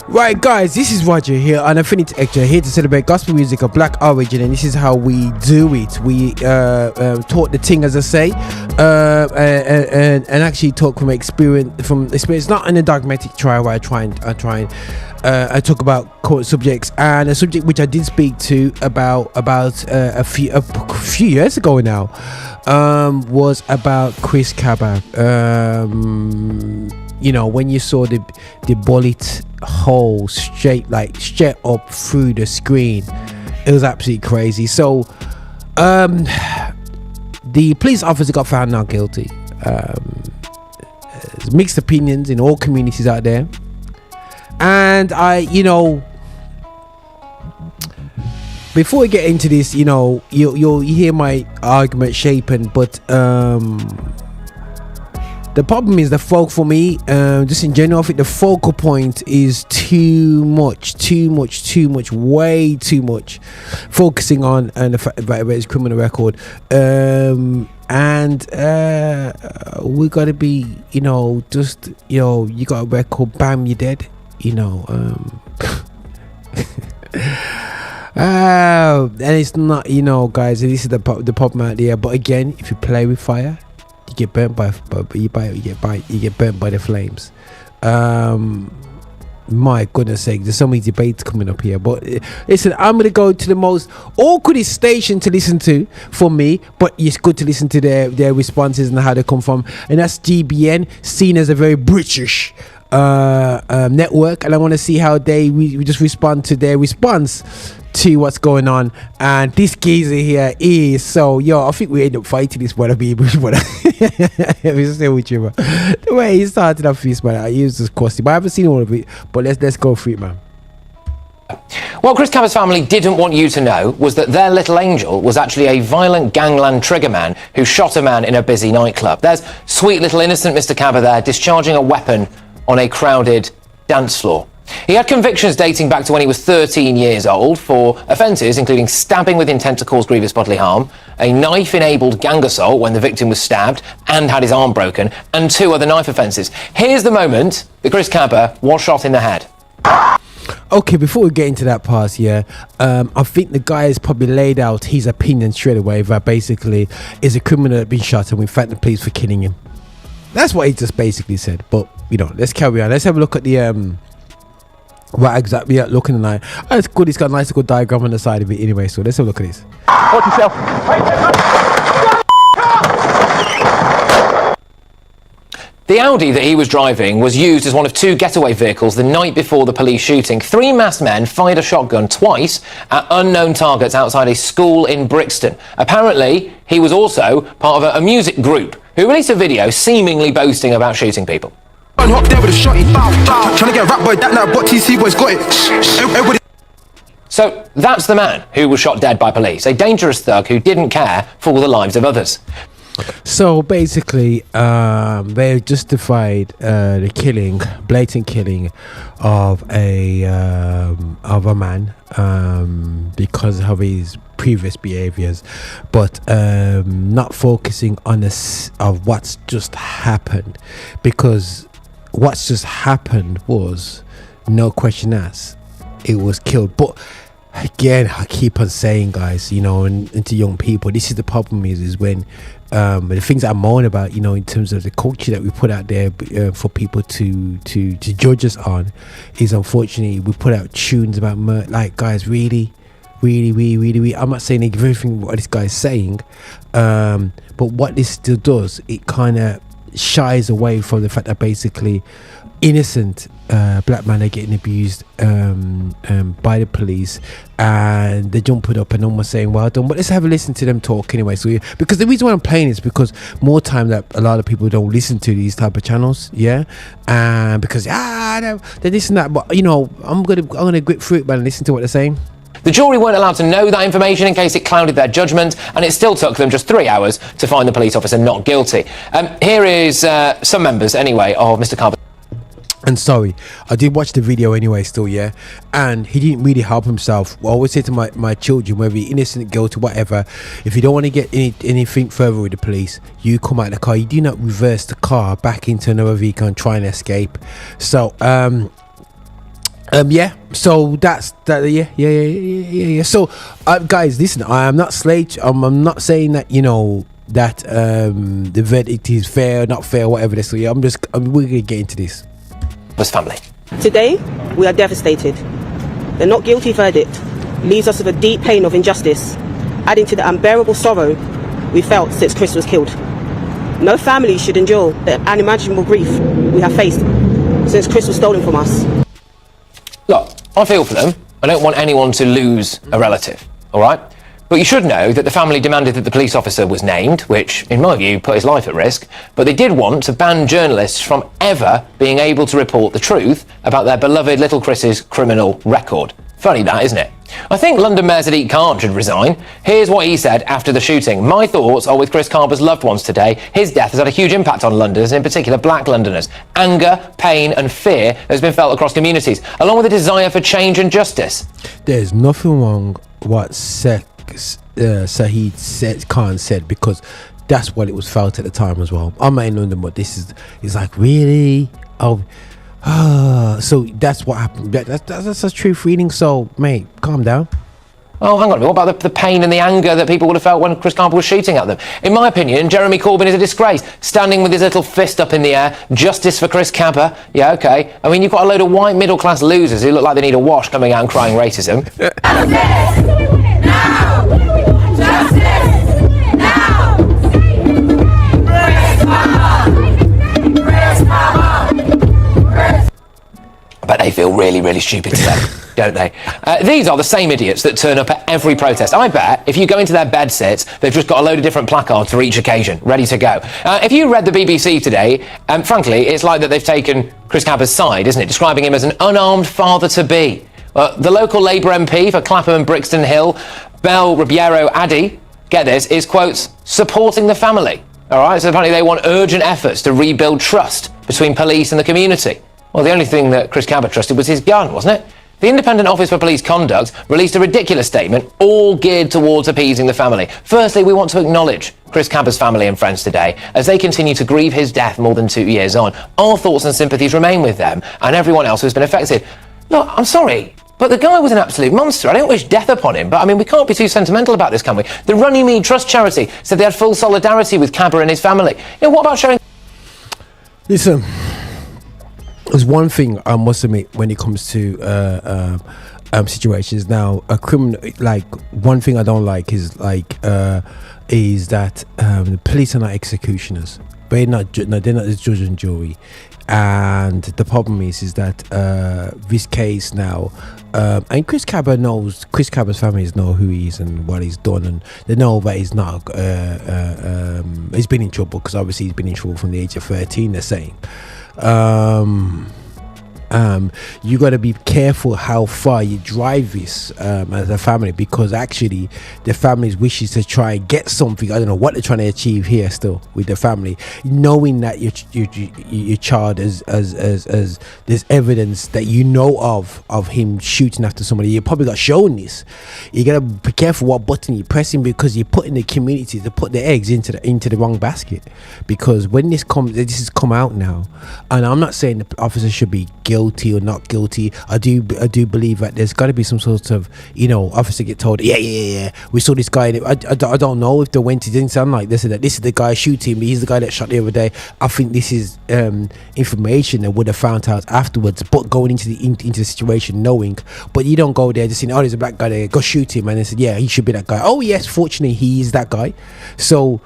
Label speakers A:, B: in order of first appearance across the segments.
A: Right, guys, this is Roger here on Affinity Extra, here to celebrate gospel music of black origin, and this is how we do it. We talk the thing, as I say, and actually talk from experience, not in a dogmatic trial where I talk about current subjects, and a subject which I did speak to about a few years ago now was about Chris Kaba. You know, when you saw the bullet hole straight up through the screen, it was absolutely crazy. So the police officer got found not guilty. There's mixed opinions in all communities out there, and before we get into this, you'll hear my argument shaping, but the problem is for me, just in general, I think the focal point is too much, way too much, focusing on the fact that it's criminal record, and we gotta be, you got a record, bam, you're dead, and it's not, guys, this is the problem out there. But again, if you play with fire, you get burnt by the flames. My goodness sake, there's so many debates coming up here. But listen, I'm gonna go to the most awkwardest station to listen to for me, but it's good to listen to their responses and how they come from, and that's GBN, seen as a very British network, and I want to see how we just respond to their response to what's going on. And this geezer here is I think we end up fighting this one. Let me stay with you, man. The way he started off this, man, I used this costume, but I haven't seen all of it, but let's go for it, man.
B: What Chris Kaba's family didn't want you to know was that their little angel was actually a violent gangland triggerman who shot a man in a busy nightclub. There's sweet little innocent Mr. Kaba there, discharging a weapon on a crowded dance floor. He had convictions dating back to when he was 13 years old for offences including stabbing with intent to cause grievous bodily harm, a knife-enabled gang assault when the victim was stabbed and had his arm broken, and 2 other knife offences. Here's the moment that Chris Kaba was shot in the head.
A: Okay, before we get into that part here, I think the guy has probably laid out his opinion straight away that basically is a criminal that been shot and we thank the police for killing him. That's what he just basically said. But let's carry on. Let's have a look at the what exactly you're looking like. Oh, it's good. He's got a nice good diagram on the side of it anyway, so let's have a look at this.
C: Watch yourself.
B: The Audi that he was driving was used as one of 2 getaway vehicles the night before the police shooting. 3 masked men fired a shotgun twice at unknown targets outside a school in Brixton. Apparently, he was also part of a music group who released a video seemingly boasting about shooting people.
C: Hop there with a shotty, trying to get rap boy that like what TC boys got it.
B: So that's the man who was shot dead by police, a dangerous thug who didn't care for the lives of others.
A: So basically, they justified the blatant killing of a man because of his previous behaviors, but not focusing on of what's just happened, because what's just happened was, no question asked, it was killed. But again, I keep on saying, guys, and to young people, this is the problem is when the things that I'm moaning about, in terms of the culture that we put out there for people to judge us on, is unfortunately we put out tunes about murder. Like, guys, really, I'm not saying everything what this guy's saying, but what this still does, it kind of shies away from the fact that basically innocent black men are getting abused by the police, and they jump it up and almost saying well done. But let's have a listen to them talk anyway. So because the reason why I'm playing is because more time that a lot of people don't listen to these type of channels, and because they're this and that, but I'm gonna grip through it, man, and listen to what they're saying.
B: The jury weren't allowed to know that information in case it clouded their judgment, and it still took them just 3 hours to find the police officer not guilty. Here is some members, anyway, of Mr. Kaba.
A: And sorry, I did watch the video anyway still, and he didn't really help himself. I always say to my children, whether you're innocent, guilty, whatever, if you don't want to get anything further with the police, you come out of the car. You do not reverse the car back into another vehicle and try and escape. So Yeah. So that's that. Yeah. So, guys, listen. I'm not slate. I'm not saying that that the verdict is fair, not fair, whatever. This. So yeah, we're gonna get into this.
B: Was family.
D: Today, we are devastated. The not guilty verdict leaves us with a deep pain of injustice, adding to the unbearable sorrow we felt since Chris was killed. No family should endure the unimaginable grief we have faced since Chris was stolen from us.
B: Look, I feel for them. I don't want anyone to lose a relative, all right? But you should know that the family demanded that the police officer was named, which, in my view, put his life at risk. But they did want to ban journalists from ever being able to report the truth about their beloved little Chris's criminal record. Funny that, isn't it? I think London Mayor Sadiq Khan should resign. Here's what he said after the shooting. My thoughts are with Chris Kaba's loved ones today. His death has had a huge impact on Londoners, in particular black Londoners. Anger, pain and fear has been felt across communities, along with a desire for change and justice.
A: There's nothing wrong what Khan said, because that's what it was felt at the time as well. I'm not in London, but this is like, really? So that's what happened. That's a true feeling. So, mate, calm down.
B: Oh, hang on. What about the pain and the anger that people would have felt when Chris Kaba was shooting at them? In my opinion, Jeremy Corbyn is a disgrace. Standing with his little fist up in the air. Justice for Chris Kaba. Yeah, OK. I mean, you've got a load of white middle-class losers who look like they need a wash coming out and crying racism.
E: Justice! Now! Justice! Now! Chris Kaba! Chris Kaba!
B: But they feel really, really stupid today, don't they? These are the same idiots that turn up at every protest. I bet if you go into their bed sits, they've just got a load of different placards for each occasion, ready to go. If you read the BBC today, frankly, it's like that they've taken Chris Kaba's side, isn't it? Describing him as an unarmed father-to-be. The local Labour MP for Clapham and Brixton Hill, Bel Ribeiro Addy, get this, is, quotes, supporting the family. All right, so apparently they want urgent efforts to rebuild trust between police and the community. Well, the only thing that Chris Kaba trusted was his gun, wasn't it? The Independent Office for Police Conduct released a ridiculous statement, all geared towards appeasing the family. Firstly, we want to acknowledge Chris Kaba's family and friends today as they continue to grieve his death more than 2 years on. Our thoughts and sympathies remain with them and everyone else who's been affected. Look, I'm sorry, but the guy was an absolute monster. I don't wish death upon him, but I mean, we can't be too sentimental about this, can we? The Runnymede Trust charity said they had full solidarity with Kaba and his family. What about showing...
A: Listen, there's one thing I must admit when it comes to situations. Now, a criminal, like, one thing I don't like is that the police are not executioners. They're not the judge and jury. And the problem is that this case now, and Chris Kaba's families know who he is and what he's done, and they know that he's not, he's been in trouble, because obviously he's been in trouble from the age of 13, they're saying. You got to be careful how far you drive this as a family, because actually the family's wishes to try and get something. I don't know what they're trying to achieve here still with the family, knowing that your child as there's evidence that you know of him shooting after somebody. You probably got shown this. You got to be careful what button you're pressing, because you're putting the community to put the eggs into the wrong basket. Because when this has come out now, and I'm not saying the officer should be guilty or not guilty. I do believe that there's got to be some sort of, officer get told, yeah, we saw this guy. I don't know if they went, it didn't sound like this is the guy shooting, he's the guy that shot the other day. I think this is information that would have found out afterwards, but going into the situation knowing, but you don't go there just saying, oh, there's a black guy there, go shoot him, and they said, yeah, he should be that guy. Oh yes, fortunately he is that guy. So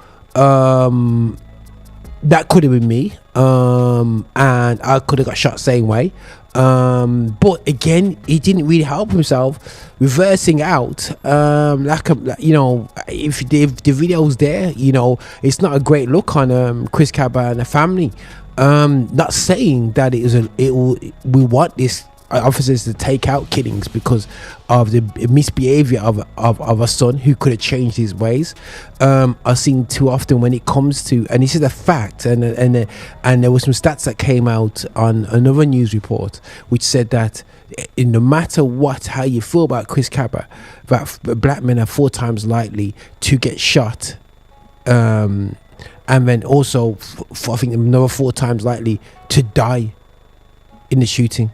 A: that could have been me, and I could have got shot same way, but again, he didn't really help himself reversing out, if the video's there, it's not a great look on Chris Kaba and the family. Not saying that we want this officers to take out killings because of the misbehavior of a son who could have changed his ways. I've seen too often when it comes to, and this is a fact, and there were some stats that came out on another news report which said that no matter how you feel about Chris Kaba, that black men are 4 times likely to get shot, and then also I think another 4 times likely to die in the shooting.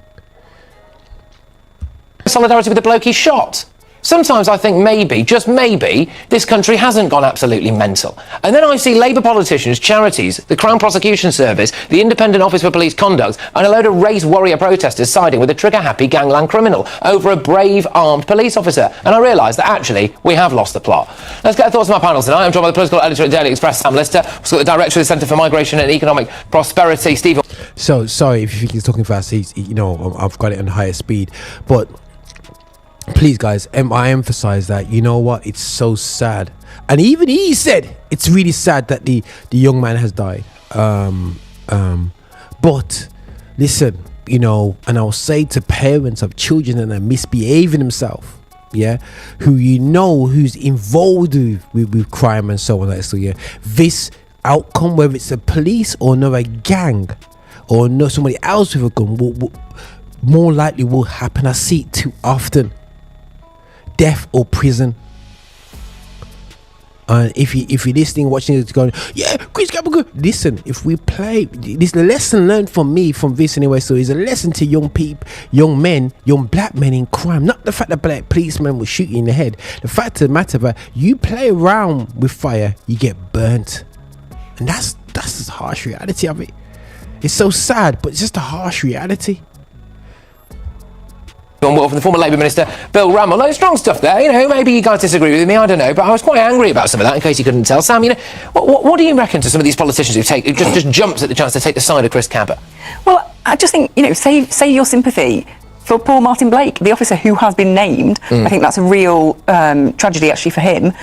B: solidarity with the bloke he shot. Sometimes I think maybe, just maybe, this country hasn't gone absolutely mental. And then I see Labour politicians, charities, the Crown Prosecution Service, the Independent Office for Police Conduct, and a load of race warrior protesters siding with a trigger-happy gangland criminal over a brave armed police officer. And I realise that actually we have lost the plot. Let's get the thoughts of my panel tonight. I'm joined by the political editor at Daily Express, Sam Lister. We've got the director of the Centre for Migration and Economic Prosperity, Stephen.
A: So sorry if you think he's talking fast. I've got it on higher speed, but. Please, guys, I emphasize that, you know what, it's so sad. And even he said it's really sad that the young man has died. But listen, and I'll say to parents of children that are misbehaving themselves, who's involved with crime and so on, this outcome, whether it's a police or another gang or somebody else with a gun, will more likely will happen. I see it too often. Death or prison. And if you're listening, watching it, going, yeah, Chris Kaba, good. Listen, if we play this, the lesson learned from me from this anyway. So it's a lesson to young people, young men, young black men in crime. Not the fact that black policemen will shoot you in the head. The fact of the matter that you play around with fire, you get burnt, and that's the harsh reality of it. It's so sad, but it's just a harsh reality.
B: From the former Labour Minister, Bill Rammell. No, strong stuff there. Maybe you guys disagree with me, I don't know, but I was quite angry about some of that, in case you couldn't tell. Sam, what do you reckon to some of these politicians who just jumped at the chance to take the side of Chris Kaba?
F: Well, I just think, save your sympathy for poor Martin Blake, the officer who has been named. I think that's a real tragedy, actually, for him.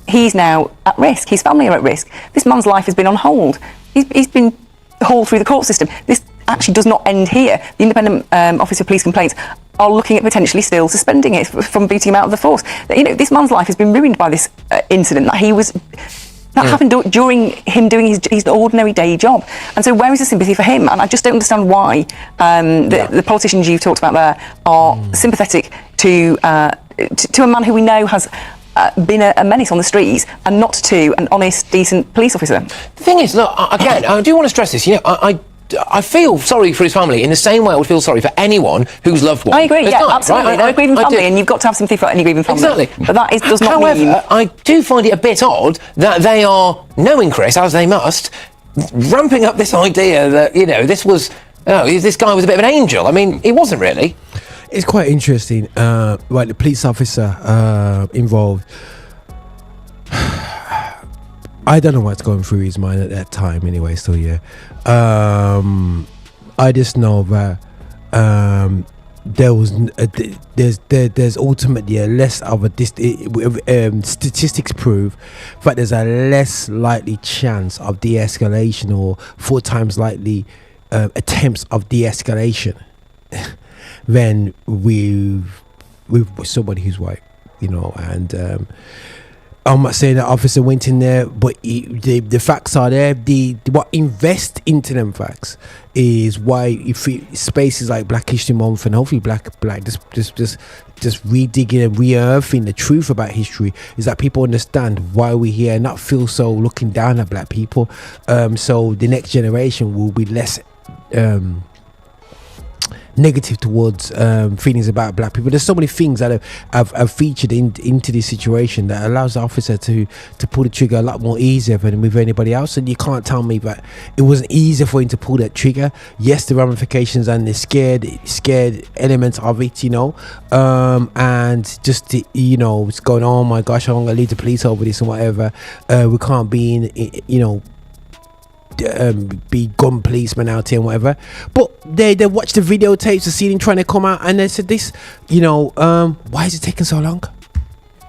F: He's now at risk. His family are at risk. This man's life has been on hold. He's been hauled through the court system. This actually does not end here. The Independent Office of Police Complaints are looking at potentially still suspending it from booting him out of the force. This man's life has been ruined by this incident that happened during him doing his ordinary day job. And so where is the sympathy for him? And I just don't understand why the politicians you've talked about there are sympathetic to a man who we know has been a menace on the streets, and not to an honest, decent police officer.
B: The thing is, look, again, I do want to stress this. I feel sorry for his family in the same way I would feel sorry for anyone who's loved one.
F: I agree, absolutely.
B: Right?
F: They're a grieving family, and you've got to have sympathy for any grieving family.
B: Exactly.
F: But that does not mean...
B: However, I do find it a bit odd that they are, knowing Chris, as they must, ramping up this idea that, this guy was a bit of an angel. I mean, he wasn't really.
A: It's quite interesting. The police officer involved... I don't know what's going through his mind at that time anyway, so yeah. I just know that there's ultimately a less of a statistics prove that there's a less likely chance of de-escalation, or 4 times likely attempts of de-escalation than with somebody who's white, and I'm not saying that officer went in there, but the facts are there. What invest into them facts is why spaces like Black History Month and hopefully black just redigging and re-earthing the truth about history is that people understand why we're here and not feel so looking down at black people. So the next generation will be less negative towards feelings about black people. There's so many things that have featured into this situation that allows the officer to pull the trigger a lot more easier than with anybody else. And you can't tell me that it wasn't easier for him to pull that trigger. Yes, the ramifications and the scared elements of it, and just it's going, oh my gosh, I'm gonna leave the police over this and whatever. We can't be be gun policemen out here and whatever, but they watched the videotapes of seeing him trying to come out, and they said this, why is it taking so long?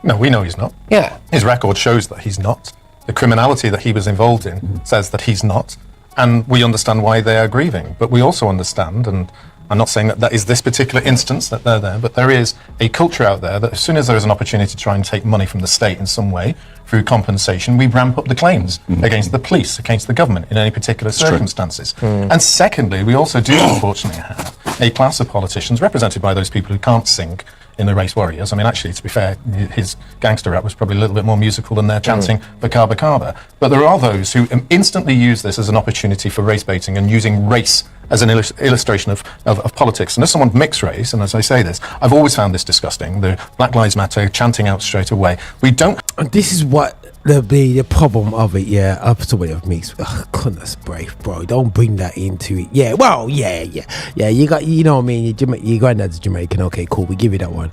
G: No, we know he's not.
B: Yeah,
G: his record shows that he's not. The criminality that he was involved in says that he's not, and we understand why they are grieving. But we also understand, and I'm not saying that is this particular instance that they're there, but there is a culture out there that as soon as there is an opportunity to try and take money from the state in some way through compensation, we ramp up the claims against the police, against the government in any particular circumstances. And secondly, we also do unfortunately have a class of politicians represented by those people who can't sing in the Race Warriors. I mean, actually, to be fair, his gangster rap was probably a little bit more musical than their chanting for Kaba Kaba. But there are those who instantly use this as an opportunity for race baiting and using race as an illustration of politics. And as someone mixed race, and as I say this, I've always found this disgusting, the Black Lives Matter chanting out straight away. We don't...
A: And this is what the problem of it, yeah, up to way of mixed. Oh, goodness brave, bro. Don't bring that into it. Yeah, well, yeah. You got, you know what I mean? Your granddad's Jamaican. Okay, cool. We give you that one.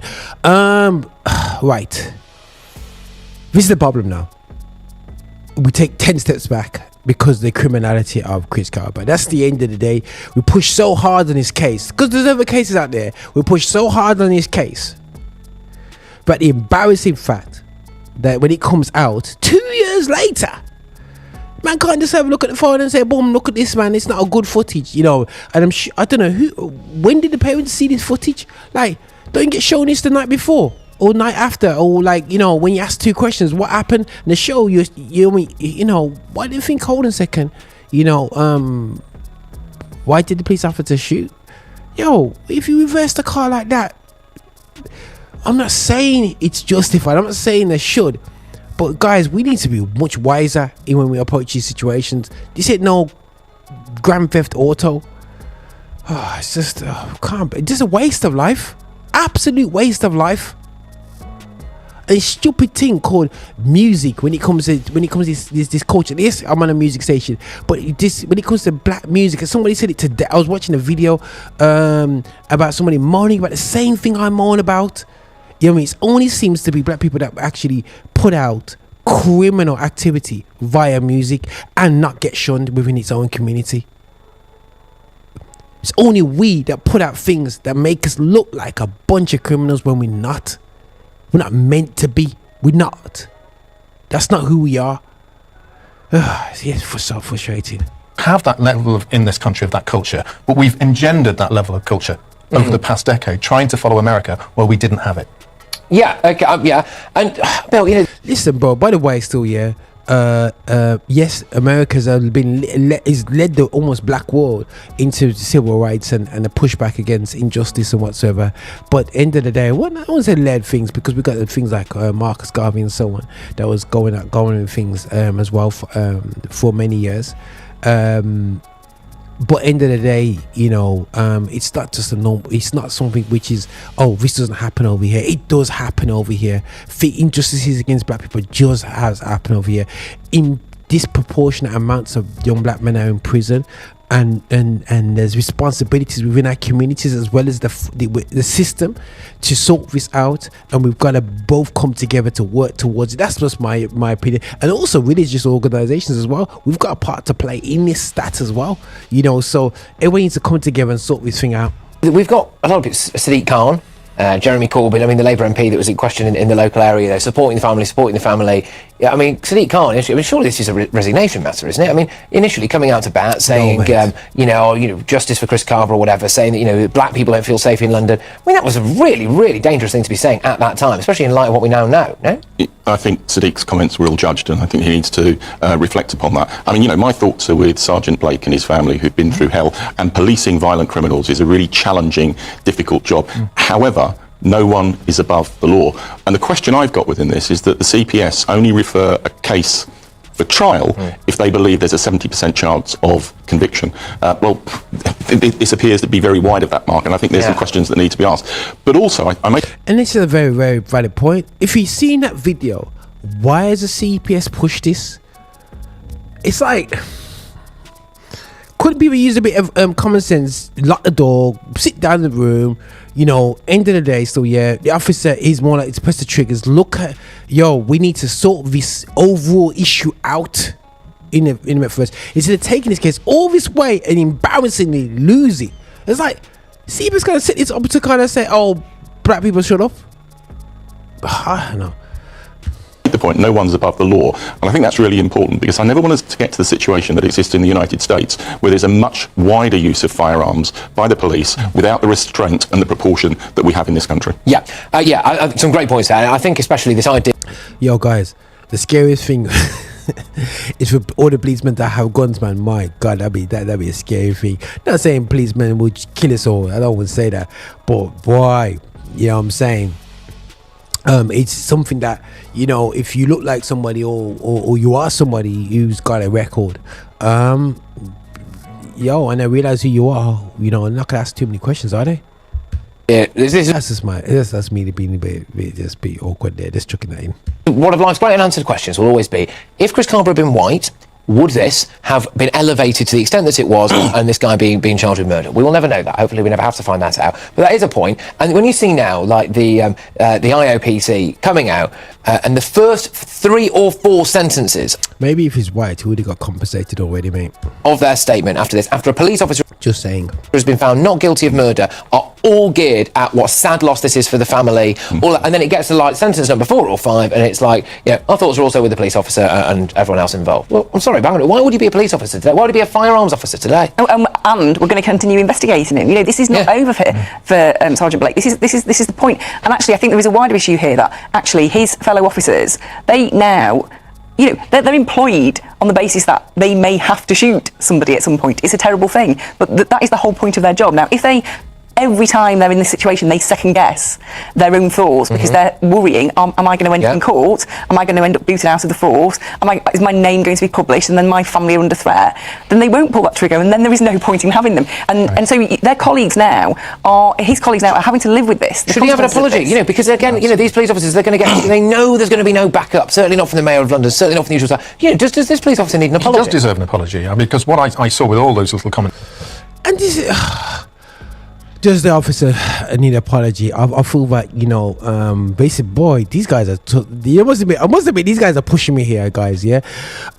A: Right. This is the problem now. We take 10 steps back because of the criminality of Chris Kaba. That's the end of the day. We push so hard on his case because there's other cases out there. We push so hard on his case, but the embarrassing fact that when it comes out 2 years later, man can't just have a look at the phone and say, boom, look at this, man, it's not a good footage, you know. And I don't know when did the parents see this footage? Like, don't you get shown this the night before or night after, or like, you know, when you ask 2 questions, what happened? And the show, you know, why do you think, hold on a second, you know, why did the police officer shoot? Yo, if you reverse the car like that, I'm not saying it's justified, I'm not saying they should, but guys, we need to be much wiser when we approach these situations. This ain't no Grand Theft Auto. Oh, it's just it's just a waste of life, absolute waste of life. A stupid thing called music when it comes to this culture. Yes, I'm on a music station, but this, when it comes to black music, and somebody said it today, I was watching a video about somebody moaning about the same thing I moan about. You know what I mean? It only seems to be black people that actually put out criminal activity via music and not get shunned within its own community. It's only we that put out things that make us look like a bunch of criminals when we're not. We're not meant to be. We're not. That's not who we are. It's so frustrating.
G: Have that level in this country of that culture, but we've engendered that level of culture over the past decade, trying to follow America where we didn't have it.
B: Yeah, okay, yeah. And, Bill, you know...
A: Listen, bro, by the way, still, yeah, yes, America's been led the almost black world into civil rights and a pushback against injustice and whatsoever. But end of the day, I won't say led things, because we got things like Marcus Garvey and so on that was going in things as well for many years. But end of the day, you know, it's not just a normal, it's not something which is, oh, this doesn't happen over here. It does happen over here. Injustices against black people just has happened over here. In disproportionate amounts of young black men are in prison, and there's responsibilities within our communities as well as the system to sort this out, and we've got to both come together to work towards it. That's just my opinion. And also religious organizations as well, we've got a part to play in this stat as well, you know, so everyone needs to come together and sort this thing out.
B: We've got a lot of people, Sadiq Khan, Jeremy Corbyn, I mean, the Labour MP that was in question in the local area, they're supporting the family. Yeah, I mean, Sadiq Khan, I mean, surely this is a resignation matter, isn't it? I mean, initially coming out to bat, saying, you know, justice for Chris Kaba or whatever, saying that, you know, black people don't feel safe in London. I mean, that was a really, really dangerous thing to be saying at that time, especially in light of what we now know, no?
H: I think Sadiq's comments were ill-judged, and I think he needs to reflect upon that. I mean, you know, my thoughts are with Sergeant Blake and his family, who've been through hell, and policing violent criminals is a really challenging, difficult job. However, no one is above the law. And the question I've got within this is that the CPS only refer a case for trial if they believe there's a 70% chance of conviction. Well, this appears to be very wide of that mark, and I think there's some questions that need to be asked. But also,
A: and this is a very, very valid point. If you've seen that video, why has the CPS pushed this? It's like, couldn't people use a bit of common sense, lock the door, sit down in the room, you know, end of the day, so yeah, the officer is more like to press the triggers, look at, we need to sort this overall issue out in a minute first, instead of taking this case all this way and embarrassingly lose it. It's like, see if it's going to sit this up to kind of say, oh, black people shut up. I don't know.
H: The point, no one's above the law, and I think that's really important, because I never want us to get to the situation that exists in the United States, where there's a much wider use of firearms by the police without the restraint and the proportion that we have in this country.
B: Some great points there. I think especially this idea.
A: Yo, guys, the scariest thing it's for all the policemen that have guns, man. My God, that'd be a scary thing. Not saying policemen would kill us all. I don't want to say that, but boy, you know what I'm saying. It's something that, you know, if you look like somebody or you are somebody who's got a record, and I realize who you are, you know, I'm not gonna ask too many questions, are they?
B: Yeah,
A: that's me being a bit awkward there, just chucking that in.
B: One of life's great unanswered questions will always be, if Chris Kaba had been white, would this have been elevated to the extent that it was and this guy being charged with murder? We will never know that. Hopefully we never have to find that out. But that is a point. And when you see now, like the IOPC coming out, and the first 3 or 4 sentences...
A: Maybe if he's white, he would have got compensated already, mate.
B: ...of their statement after this, after a police officer...
A: Just saying.
B: ...has been found not guilty of murder, are all geared at what sad loss this is for the family. And then it gets to like sentence number 4 or 5, and it's like, our thoughts are also with the police officer and everyone else involved. Well, I'm sorry, Bangor, why would you be a police officer today? Why would you be a firearms officer today?
F: And we're going to continue investigating him. You know, this is not over for Sergeant Blake. This is the point. And actually, I think there is a wider issue here that actually his fellow officers, they now... You know, they're employed on the basis that they may have to shoot somebody at some point. It's a terrible thing, but that is the whole point of their job. Now, if they, every time they're in this situation, they second guess their own thoughts because they're worrying, am I going to end up in court? Am I going to end up booted out of the force? Is my name going to be published and then my family are under threat? Then they won't pull that trigger and then there is no point in having them. And so their colleagues now his colleagues now are having to live with this.
B: Should he have an apology? You know, because again, you know, these police officers, they're going to get, they know there's going to be no backup, certainly not from the Mayor of London, certainly not from the usual stuff. You know, does this police officer need an apology?
G: He does deserve an apology, because what I saw with all those little comments...
A: And this is... Does the officer need an apology? I feel that, you know, basically, boy, these guys are... I must admit, these guys are pushing me here, guys, yeah?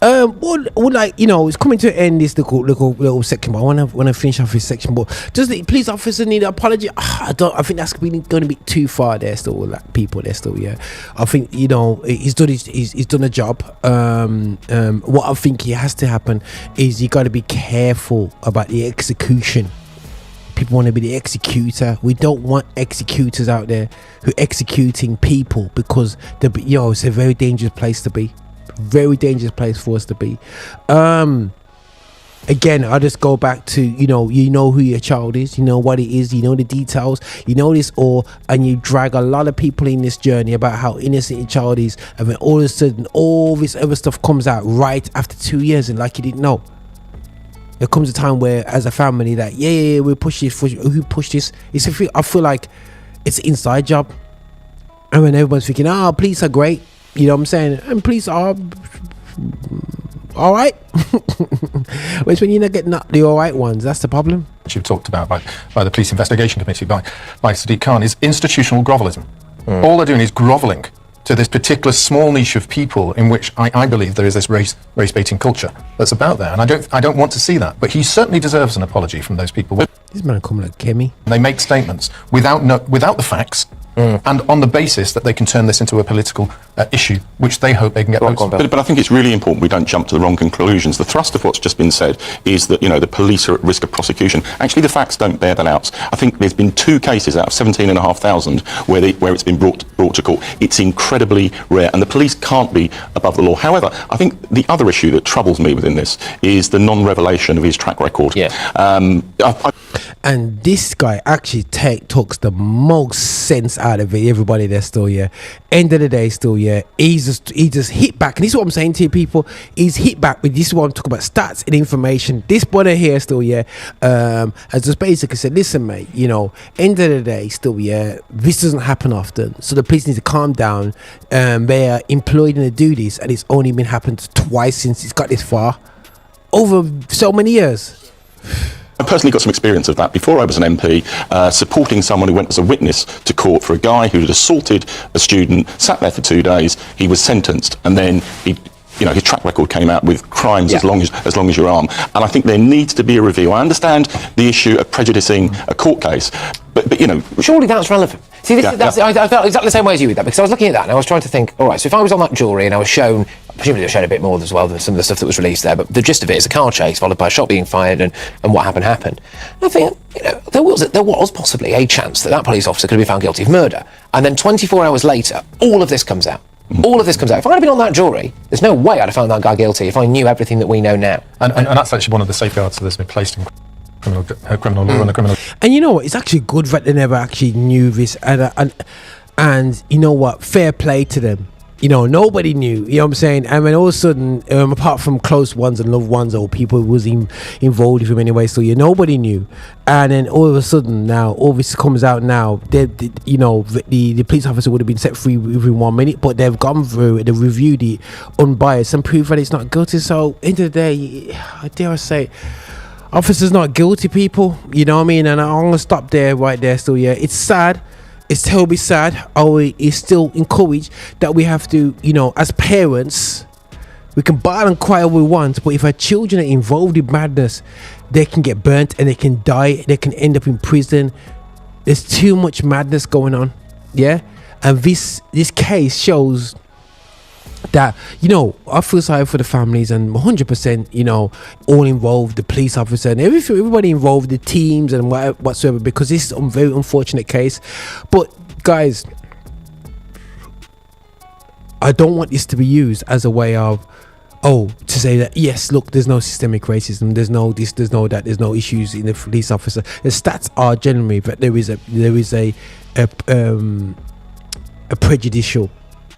A: Well, like, you know, it's coming to an end, this little section, but I want to finish off this section, but does the police officer need an apology? I think that's really going to be too far there still, like, people there still, yeah? I think, you know, he's done a job. What I think has to happen is you got to be careful about the execution. People want to be the executor. We don't want executors out there who are executing people, because it's a very dangerous place to be. Very dangerous place for us to be. Again, I just go back to, you know who your child is, you know what it is, you know the details, you know this all, and you drag a lot of people in this journey about how innocent your child is, and then all of a sudden all this other stuff comes out right after 2 years, and like you didn't know. There comes a time where, as a family, that we push this. Who pushed this? I feel like it's an inside job, and when everyone's thinking, police are great, you know what I'm saying, and police are all right. It's when you're not getting the all right ones, that's the problem.
G: You've talked about by the Police Investigation Committee by Sadiq Khan is institutional grovellism. All they're doing is grovelling to this particular small niche of people in which I believe there is this race-baiting culture that's about there, and I don't want to see that. But he certainly deserves an apology from those people.
A: This man coming like Kemi.
G: They make statements without the facts, and on the basis that they can turn this into a political issue, which they hope they can get votes on.
H: But I think it's really important we don't jump to the wrong conclusions. The thrust of what's just been said is that, you know, the police are at risk of prosecution. Actually, the facts don't bear that out. I think there's been 2 cases out of 17,500 where it's been brought to court. It's incredibly rare, and the police can't be above the law. However, I think the other issue that troubles me within this is the non-revelation of his track record.
A: And this guy actually talks the most sense out of it. Everybody there still, end of the day still, he just hit back, and this is what I'm saying to you people, he's hit back with this is what I'm talking about, stats and information. This brother here still, has just basically said, listen mate, you know, end of the day still, this doesn't happen often, so the police need to calm down. They are employed to do this, and it's only been happened twice since it's got this far, over so many years.
H: I personally got some experience of that before I was an MP, supporting someone who went as a witness to court for a guy who had assaulted a student, sat there for 2 days, he was sentenced, and then his track record came out with crimes as long as your arm. And I think there needs to be a review. I understand the issue of prejudicing a court case, but you know... Surely
B: that's relevant. See, I felt exactly the same way as you with that, because I was looking at that and I was trying to think, all right, so if I was on that jury and I was shown, presumably I was shown a bit more as well than some of the stuff that was released there, but the gist of it is a car chase followed by a shot being fired and what happened. And I think, you know, there was possibly a chance that police officer could be found guilty of murder. And then 24 hours later, all of this comes out. All of this comes out. If I'd have been on that jury, there's no way I'd have found that guy guilty if I knew everything that we know now.
G: And that's actually one of the safeguards that's been placed in criminal law and the criminal.
A: And you know what? It's actually good that they never actually knew this, and you know what? Fair play to them. You know, nobody knew. You know what I'm saying? And then all of a sudden, apart from close ones and loved ones or people who was involved with him anyway, so nobody knew. And then all of a sudden, now all this comes out now. You know, the police officer would have been set free within 1 minute, but they've gone through, they've reviewed it unbiased and proved that it's not guilty. So, end of the day, dare I say, officer's not guilty, people. You know what I mean? And I'm gonna stop there, right there. So yeah, it's sad. It's terribly sad. It's still encouraged that we have to, you know, as parents, we can bawl and cry all we want, but if our children are involved in madness, they can get burnt and they can die. They can end up in prison. There's too much madness going on, yeah. And this case shows that, you know, I feel sorry for the families and 100%, you know, all involved, the police officer and everybody involved, the teams and whatsoever, because this is a very unfortunate case. But guys, I don't want this to be used as a way of, to say that, yes, look, there's no systemic racism, there's no this, there's no that, there's no issues in the police officer. The stats are generally that there is a prejudicial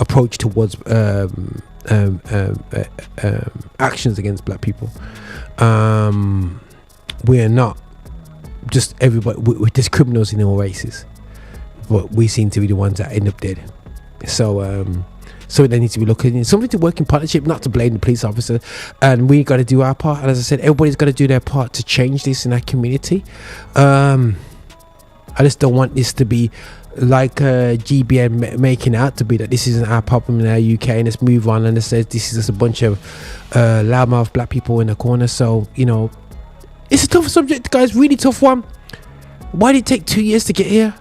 A: approach towards actions against black people. We are not just everybody. There's criminals in all races, but we seem to be the ones that end up dead. So they need to be looking, something to work in partnership, not to blame the police officer, and we got to do our part. And as I said, everybody's got to do their part to change this in our community. I just don't want this to be like GBN making out to be, that this isn't our problem in our UK and let's move on, and it says this is just a bunch of loudmouth black people in the corner. So, you know, it's a tough subject, guys, really tough one. Why did it take 2 years to get here?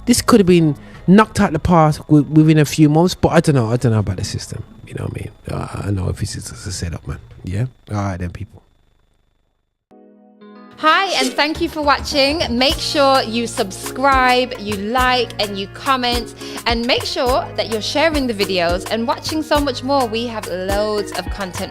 A: This could have been knocked out the park within a few months, but I don't know about the system, you know what I mean? I know if this is a setup, man. Yeah, all right then, people.
I: Hi, and thank you for watching. Make sure you subscribe, you like, and you comment, and make sure that you're sharing the videos and watching so much more. We have loads of content